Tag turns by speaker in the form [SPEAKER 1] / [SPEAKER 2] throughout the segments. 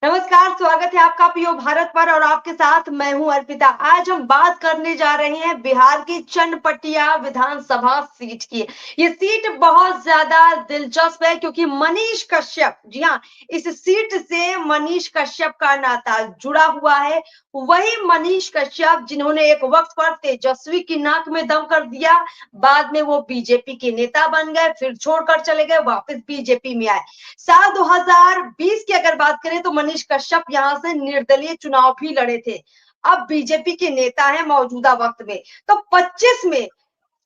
[SPEAKER 1] नमस्कार, स्वागत है आपका पीओ भारत पर और आपके साथ मैं हूं अर्पिता। आज हम बात करने जा रहे हैं बिहार की चनपटिया विधानसभा सीट की। ये सीट बहुत ज्यादा दिलचस्प है क्योंकि मनीष कश्यप, जी हाँ, इस सीट से मनीष कश्यप का नाता जुड़ा हुआ है। वही मनीष कश्यप जिन्होंने एक वक्त पर तेजस्वी की नाक में दम कर दिया, बाद में वो बीजेपी के नेता बन गए, फिर छोड़कर चले गए, वापस बीजेपी में आए। साल 2020 की अगर बात करें तो मनीष कश्यप यहां से निर्दलीय चुनाव भी लड़े थे। अब बीजेपी के नेता हैं मौजूदा वक्त में। तो 25 में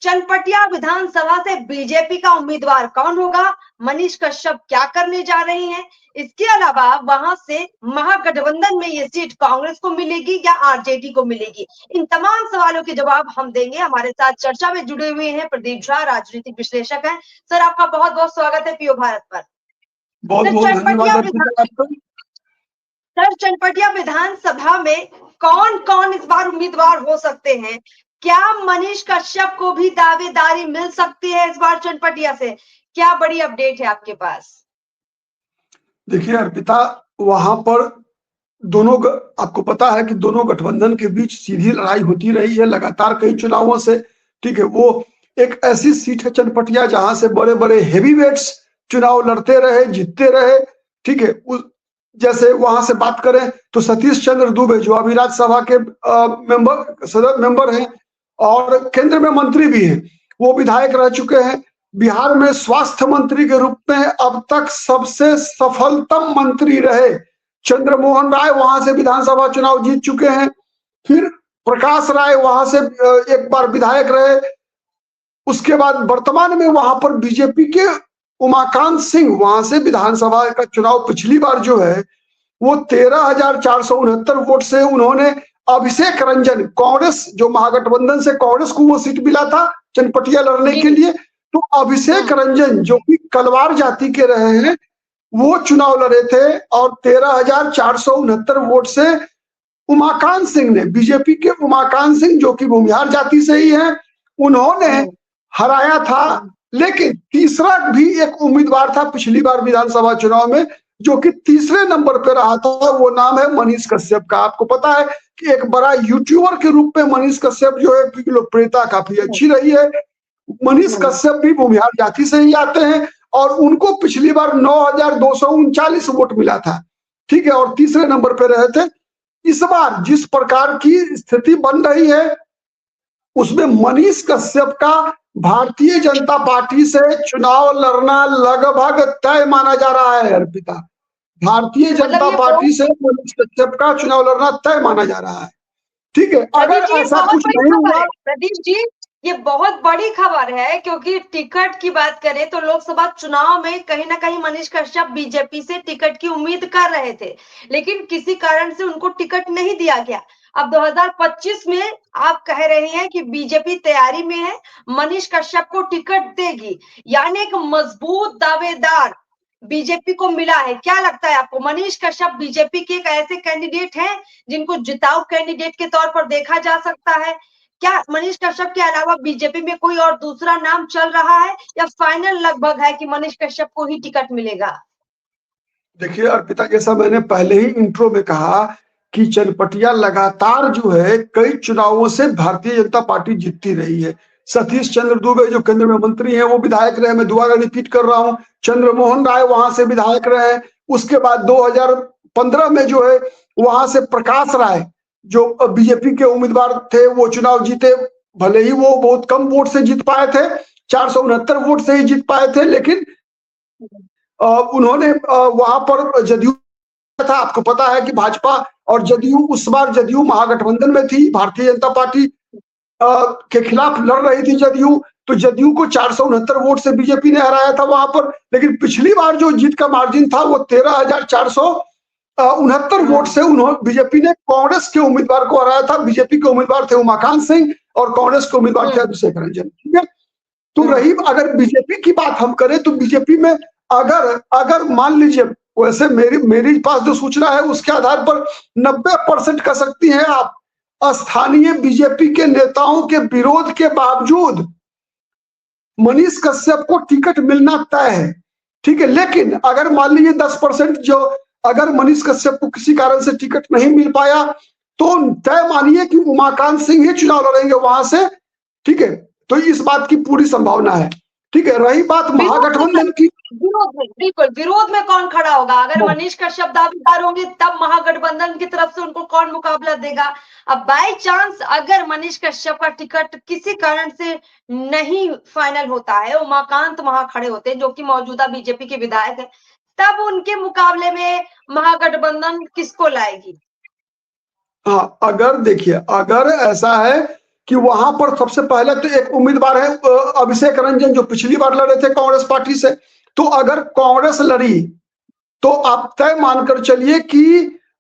[SPEAKER 1] चनपटिया विधानसभा से बीजेपी का उम्मीदवार कौन होगा, मनीष कश्यप क्या करने जा रहे हैं, इसके अलावा वहां से महागठबंधन में ये सीट कांग्रेस को मिलेगी या आरजेडी को मिलेगी, इन तमाम सवालों के जवाब हम देंगे। हमारे साथ चर्चा में जुड़े हुए हैं प्रदीप झा, राजनीतिक विश्लेषक हैं। सर, आपका बहुत बहुत स्वागत है पीओ भारत पर।
[SPEAKER 2] बहुत बहुत धन्यवाद आपका।
[SPEAKER 1] सर, चनपटिया विधानसभा में कौन कौन इस बार उम्मीदवार हो सकते हैं? क्या मनीष कश्यप को भी दावेदारी मिल सकती है इस बार चनपटिया से? क्या बड़ी अपडेट है आपके पास?
[SPEAKER 2] देखिए अर्पिता, वहां पर आपको पता है कि दोनों गठबंधन के बीच सीधी लड़ाई होती रही है लगातार कई चुनावों से। ठीक है, वो एक ऐसी सीट है चनपटिया जहां से बड़े बड़े हेवीवेट्स चुनाव लड़ते रहे, जीतते रहे। ठीक है, जैसे वहां से बात करें तो सतीश चंद्र दुबे जो अभी राज्यसभा के मेंबर हैं और केंद्र में मंत्री भी हैं, वो विधायक रह चुके हैं। बिहार में स्वास्थ्य मंत्री के रूप में अब तक सबसे सफलतम मंत्री रहे चंद्रमोहन राय, वहां से विधानसभा चुनाव जीत चुके हैं। फिर प्रकाश राय वहां से एक बार विधायक रहे। उसके बाद वर्तमान में वहां पर बीजेपी के उमाकांत सिंह वहां से विधानसभा का चुनाव पिछली बार जो है वो 13,469 वोट से उन्होंने अभिषेक रंजन, कांग्रेस जो महागठबंधन से कांग्रेस को वो सीट मिला था चनपटिया लड़ने के लिए, तो अभिषेक रंजन जो कि कलवार जाति के रहे हैं वो चुनाव लड़े थे और 13,469 वोट से उमाकांत सिंह ने, बीजेपी के उमाकांत सिंह जो कि भूमिहार जाति से ही हैं, उन्होंने हराया था। लेकिन तीसरा भी एक उम्मीदवार था पिछली बार विधानसभा चुनाव में जो कि तीसरे नंबर पे रहा था, वो नाम है मनीष कश्यप का। आपको पता है कि एक बड़ा यूट्यूबर के रूप में मनीष कश्यप जो है की लोकप्रियता काफी अच्छी रही है। मनीष कश्यप भी भूमिहार जाति से ही आते हैं और उनको पिछली बार 9,239 वोट मिला था। ठीक है, और तीसरे नंबर पे रहे थे। इस बार जिस प्रकार की स्थिति बन रही है उसमें मनीष कश्यप का भारतीय जनता पार्टी से चुनाव लड़ना लगभग तय माना जा रहा है अर्पिता। भारतीय जनता पार्टी से मनीष कश्यप का चुनाव लड़ना तय माना जा रहा है। ठीक है, अगर ऐसा कुछ नहीं हुआ,
[SPEAKER 1] प्रदीप जी, ये बहुत बड़ी खबर है क्योंकि टिकट की बात करें तो लोकसभा चुनाव में कहीं ना कहीं मनीष कश्यप बीजेपी से टिकट की उम्मीद कर रहे थे, लेकिन किसी कारण से उनको टिकट नहीं दिया गया। अब 2025 में आप कह रहे हैं कि बीजेपी तैयारी में है, मनीष कश्यप को टिकट देगी, यानी एक मजबूत दावेदार बीजेपी को मिला है। क्या लगता है आपको, मनीष कश्यप बीजेपी के एक ऐसे कैंडिडेट हैं जिनको जिताऊ कैंडिडेट के तौर पर देखा जा सकता है? क्या मनीष कश्यप के अलावा बीजेपी में कोई और दूसरा नाम चल रहा है या फाइनल लगभग है कि मनीष कश्यप को ही टिकट मिलेगा?
[SPEAKER 2] देखिए अर्पिता, जैसा मैंने पहले ही इंट्रो में कहा कि चनपटिया लगातार जो है कई चुनावों से भारतीय जनता पार्टी जीतती रही है। सतीश चंद्र दुबे जो केंद्र में मंत्री हैं वो विधायक रहे, मैं दोबारा रिपीट कर रहा हूं। चंद्रमोहन राय वहां से विधायक रहे। उसके बाद 2015 में जो है वहां से प्रकाश राय जो बीजेपी के उम्मीदवार थे वो चुनाव जीते। भले ही वो बहुत कम वोट से जीत पाए थे, 469 वोट से ही जीत पाए थे, लेकिन उन्होंने वहां पर जदयू था। आपको पता है कि भाजपा और जदयू, उस बार जदयू महागठबंधन में थी, भारतीय जनता पार्टी के खिलाफ लड़ रही थी जदयू, तो जदयू को 469 वोट से बीजेपी ने हराया था वहां पर। लेकिन पिछली बार जो जीत का मार्जिन था वो 13,469 वोट से उन्होंने बीजेपी ने कांग्रेस के उम्मीदवार को हराया था। बीजेपी के उम्मीदवार थे उमाकांत सिंह और कांग्रेस के उम्मीदवार थे अभिषेक रंजन। ठीक है, तो रही अगर बीजेपी की बात हम करें तो बीजेपी में अगर मान लीजिए, वैसे मेरी पास जो सूचना है उसके आधार पर 90% कह सकती हैं आप, स्थानीय बीजेपी के नेताओं के विरोध के बावजूद मनीष कश्यप को टिकट मिलना तय है। ठीक है, लेकिन अगर मान लीजिए 10% जो अगर मनीष कश्यप को किसी कारण से टिकट नहीं मिल पाया तो तय मानिए कि उमाकांत सिंह ही चुनाव लड़ेंगे वहां से, ठीक है। तो इस बात की पूरी संभावना है, ठीक है। रही बात महागठबंधन की,
[SPEAKER 1] विरोध में, बिल्कुल विरोध में कौन खड़ा होगा? अगर मनीष कश्यप दावेदार होंगे तब महागठबंधन की तरफ से उनको कौन मुकाबला देगा? अब बाय चांस अगर मनीष कश्यप का टिकट किसी कारण से नहीं फाइनल होता है, उमाकांत वहां खड़े होते हैं जो कि मौजूदा बीजेपी के विधायक है, तब उनके मुकाबले में महागठबंधन किसको लाएगी?
[SPEAKER 2] हाँ, अगर देखिए, अगर ऐसा है कि वहां पर सबसे पहले तो एक उम्मीदवार है अभिषेक रंजन, जो पिछली बार लड़े थे कांग्रेस पार्टी से। तो अगर कांग्रेस लड़ी तो आप तय मानकर चलिए कि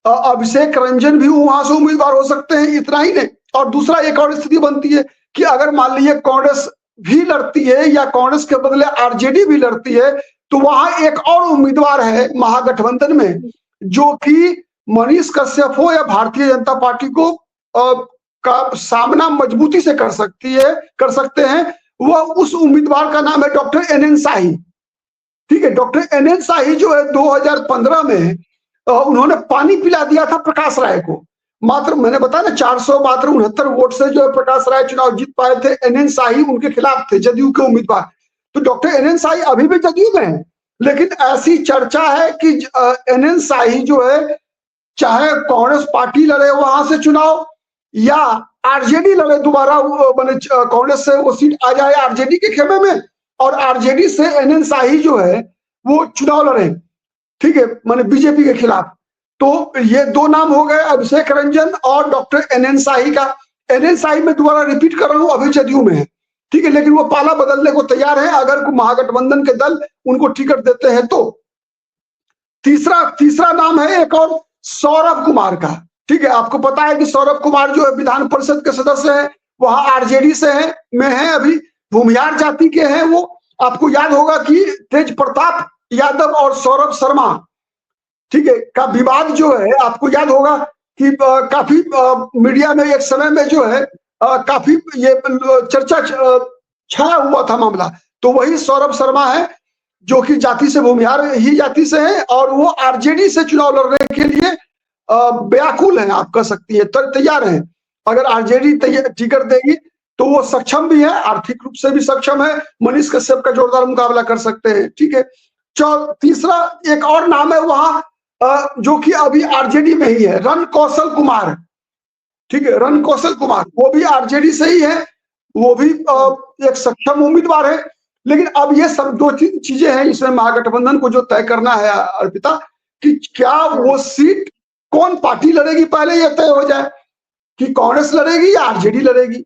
[SPEAKER 2] अभिषेक रंजन भी वहां से उम्मीदवार हो सकते हैं। इतना ही नहीं, और दूसरा एक और स्थिति बनती है कि अगर मान लीजिए कांग्रेस भी लड़ती है या कांग्रेस के बदले आरजेडी भी लड़ती है, तो वहां एक और उम्मीदवार है महागठबंधन में, जो कि मनीष कश्यप हो या भारतीय जनता पार्टी को का सामना मजबूती से कर सकते हैं। वह उस उम्मीदवार का नाम है डॉक्टर एनएन शाही, ठीक है। डॉक्टर एनएन शाही जो है 2015 में उन्होंने पानी पिला दिया था प्रकाश राय को। मात्र मैंने बताया ना 469 वोट से जो है प्रकाश राय चुनाव जीत पाए थे। एनएन शाही उनके खिलाफ थे, जदयू के उम्मीदवार। तो डॉक्टर एनएन शाही अभी भी जदयू में है, लेकिन ऐसी चर्चा है कि एनएन शाही जो है चाहे कांग्रेस पार्टी लड़े वहां से चुनाव या आरजेडी लड़े दोबारा, मैंने कांग्रेस से वो सीट आ जाए आरजेडी के खेमे में और आरजेडी से एनएन शाही जो है वो चुनाव लड़े, ठीक है, मैंने बीजेपी के खिलाफ। तो ये दो नाम हो गए, अभिषेक रंजन और डॉक्टर एनएन शाही का। एनएन शाही में दोबारा रिपीट कर रहा हूं, अभी जदयू में है, ठीक है, लेकिन वो पाला बदलने को तैयार है अगर महागठबंधन के दल उनको टिकट देते हैं तो। तीसरा नाम है एक और सौरभ कुमार का, ठीक है। आपको पता है कि सौरभ कुमार जो है विधान परिषद के सदस्य हैं, वहां आरजेडी से में है, अभी भूमिहार जाति के हैं वो। आपको याद होगा कि तेज प्रताप यादव और सौरभ शर्मा, ठीक है, का विवाद जो है, आपको याद होगा कि काफी मीडिया में एक समय में जो है काफी ये चर्चा छाया हुआ था मामला। तो वही सौरभ शर्मा है जो कि जाति से भूमिहार ही जाति से है और वो आरजेडी से चुनाव लड़ने के लिए व्याकुल हैं, आप कह सकती है, तैयार हैं। अगर आरजेडी टिकट देगी तो वो सक्षम भी है, आर्थिक रूप से भी सक्षम है, मनीष कश्यप का जोरदार मुकाबला कर सकते हैं, ठीक है। तीसरा एक और नाम है वहां जो कि अभी आरजेडी में ही है, रणकौशल कुमार, ठीक है, रणकौशल कुमार, वो भी आरजेडी से ही है, वो भी एक सक्षम उम्मीदवार है। लेकिन अब ये सब दो चीजें हैं इसमें महागठबंधन को जो तय करना है अर्पिता, कि क्या वो सीट कौन पार्टी लड़ेगी, पहले ये तय हो जाए कि कांग्रेस लड़ेगी या आरजेडी लड़ेगी,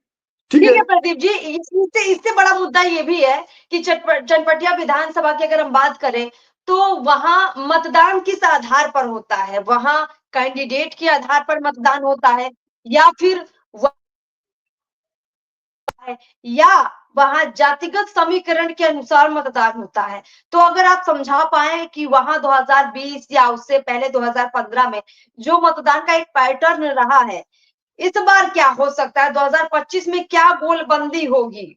[SPEAKER 2] ठीक है
[SPEAKER 1] प्रदीप जी। इससे बड़ा मुद्दा ये भी है कि चनपटिया विधानसभा की अगर हम बात करें तो वहां मतदान किस आधार पर होता है? वहां कैंडिडेट के आधार पर मतदान होता है या फिर या वहां जातिगत समीकरण के अनुसार मतदान होता है? तो अगर आप समझा पाए कि वहां 2020 या उससे पहले 2015 में जो मतदान का एक पैटर्न रहा है, इस बार क्या हो सकता है? 2025 में क्या गोलबंदी होगी?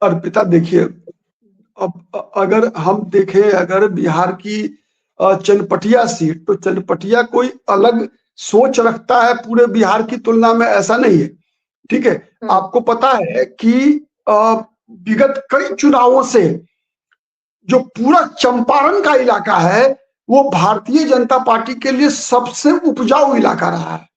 [SPEAKER 2] अर्पिता देखिए, अब अगर हम देखें, अगर बिहार की चनपटिया सीट, तो चनपटिया कोई अलग सोच रखता है पूरे बिहार की तुलना में, ऐसा नहीं है, ठीक है। आपको पता है कि विगत कई चुनावों से जो पूरा चंपारण का इलाका है वो भारतीय जनता पार्टी के लिए सबसे उपजाऊ इलाका रहा है।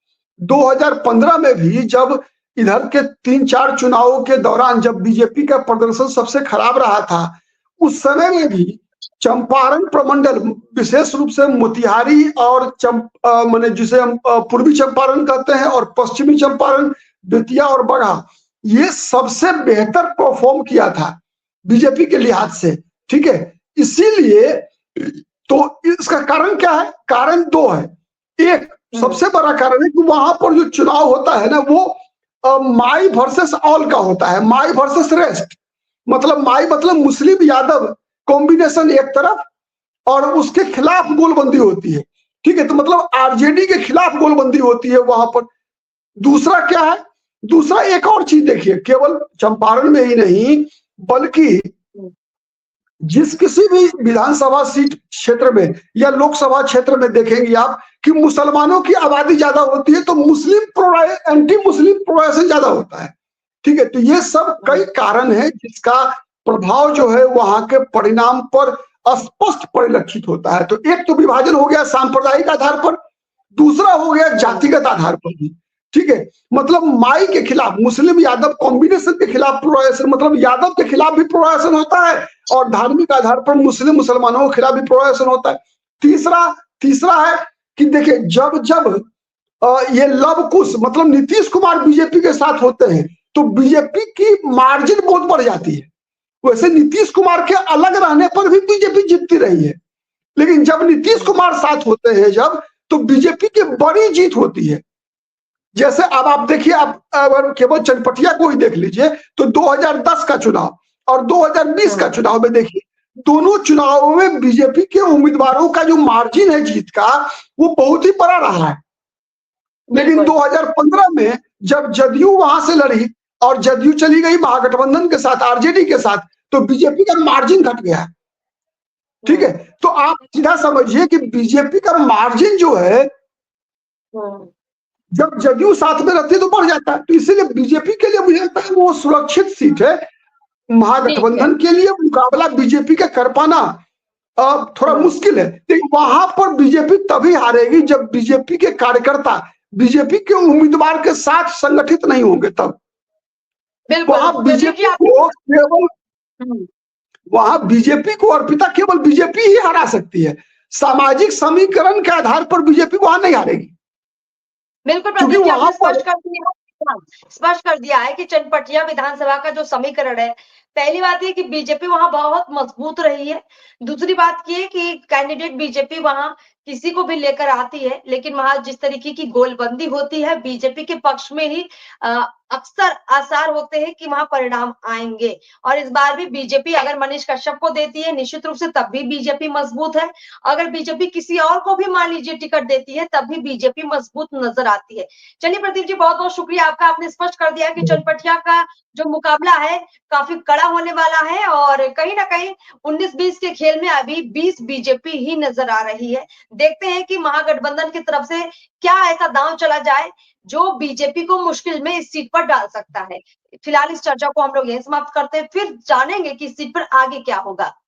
[SPEAKER 2] 2015 में भी जब इधर के 3-4 चुनावों के दौरान जब बीजेपी का प्रदर्शन सबसे खराब रहा था, उस समय में भी चंपारण प्रमंडल, विशेष रूप से मोतिहारी और माने जिसे हम पूर्वी चंपारण कहते हैं और पश्चिमी चंपारण, बेतिया और बगहा, ये सबसे बेहतर परफॉर्म किया था बीजेपी के लिहाज से, ठीक है। इसीलिए तो इसका कारण क्या है? कारण दो है। एक सबसे बड़ा कारण है कि वहां पर जो चुनाव होता है ना, वो माई वर्सेस ऑल का होता है, माई वर्सेस रेस्ट। मतलब माई मतलब मुस्लिम यादव कॉम्बिनेशन एक तरफ और उसके खिलाफ गोलबंदी होती है, ठीक है। तो मतलब आरजेडी के खिलाफ गोलबंदी होती है वहां पर। दूसरा क्या है? दूसरा एक और चीज देखिए, केवल चंपारण में ही नहीं बल्कि जिस किसी भी विधानसभा सीट क्षेत्र में या लोकसभा क्षेत्र में देखेंगे आप कि मुसलमानों की आबादी ज्यादा होती है तो एंटी मुस्लिम प्रोग्रेशन ज्यादा होता है। ठीक है, तो ये सब कई कारण है जिसका प्रभाव जो है वहां के परिणाम पर स्पष्ट परिलक्षित होता है। तो एक तो विभाजन हो गया सांप्रदायिक आधार पर, दूसरा हो गया जातिगत आधार पर भी। ठीक है, मतलब माई के खिलाफ मुस्लिम यादव कॉम्बिनेशन के खिलाफ प्रोग्रेशन, मतलब यादव के खिलाफ भी प्रोग्रेशन होता है और धार्मिक आधार पर मुस्लिम मुसलमानों के खिलाफ भी प्रोग्रेशन होता है। तीसरा तीसरा है कि देखिए जब जब ये लव कुश मतलब नीतीश कुमार बीजेपी के साथ होते हैं तो बीजेपी की मार्जिन बहुत बढ़ जाती है। वैसे नीतीश कुमार के अलग रहने पर भी बीजेपी जीतती रही है, लेकिन जब नीतीश कुमार साथ होते हैं जब, तो बीजेपी की बड़ी जीत होती है। जैसे अब आप देखिए, आप अगर केवल चनपटिया को ही देख लीजिए तो 2010 का चुनाव और 2020 का चुनाव में देखिए, दोनों चुनावों में बीजेपी के उम्मीदवारों का जो मार्जिन है जीत का वो बहुत ही बड़ा रहा है। लेकिन 2015 में जब जदयू वहां से लड़ी और जदयू चली गई महागठबंधन के साथ, आरजेडी के साथ, तो बीजेपी का मार्जिन घट गया। ठीक है, तो आप सीधा समझिए कि बीजेपी का मार्जिन जो है जब जदयू साथ में रहती है तो बढ़ जाता है। तो इसीलिए बीजेपी के लिए मुझे लगता है वो सुरक्षित सीट है। महागठबंधन के लिए मुकाबला बीजेपी का कर पाना थोड़ा मुश्किल है, लेकिन वहां पर बीजेपी तभी हारेगी जब बीजेपी के कार्यकर्ता बीजेपी के उम्मीदवार के साथ संगठित नहीं होंगे, तब वहां बीजेपी को केवल वहां बीजेपी को अर्पिता केवल बीजेपी ही हरा सकती है। सामाजिक समीकरण के आधार पर बीजेपी वहां नहीं हारेगी।
[SPEAKER 1] बिल्कुल,
[SPEAKER 2] क्योंकि वहां
[SPEAKER 1] स्पष्ट कर दिया है कि चनपटिया विधानसभा का जो समीकरण है, पहली बात ये कि बीजेपी वहां बहुत मजबूत रही है। दूसरी बात ये कि कैंडिडेट बीजेपी वहां किसी को भी लेकर आती है, लेकिन वहां जिस तरीके की गोलबंदी होती है बीजेपी के पक्ष में ही अक्सर आसार होते हैं कि वहां परिणाम आएंगे। और इस बार भी बीजेपी अगर मनीष कश्यप को देती है निश्चित रूप से तब भी बीजेपी मजबूत है। अगर बीजेपी किसी और को भी मान लीजिए टिकट देती है तब भी बीजेपी मजबूत नजर आती है। चलिए प्रदीप जी, बहुत बहुत शुक्रिया आपका, आपने स्पष्ट कर दिया कि चनपटिया का जो मुकाबला है काफी कड़ा होने वाला है और कहीं ना कहीं 19-20 के खेल में अभी 20 बीजेपी ही नजर आ रही है। देखते हैं कि महागठबंधन की तरफ से क्या ऐसा दांव चला जाए जो बीजेपी को मुश्किल में इस सीट पर डाल सकता है। फिलहाल इस चर्चा को हम लोग यहीं समाप्त करते हैं, फिर जानेंगे कि इस सीट पर आगे क्या होगा।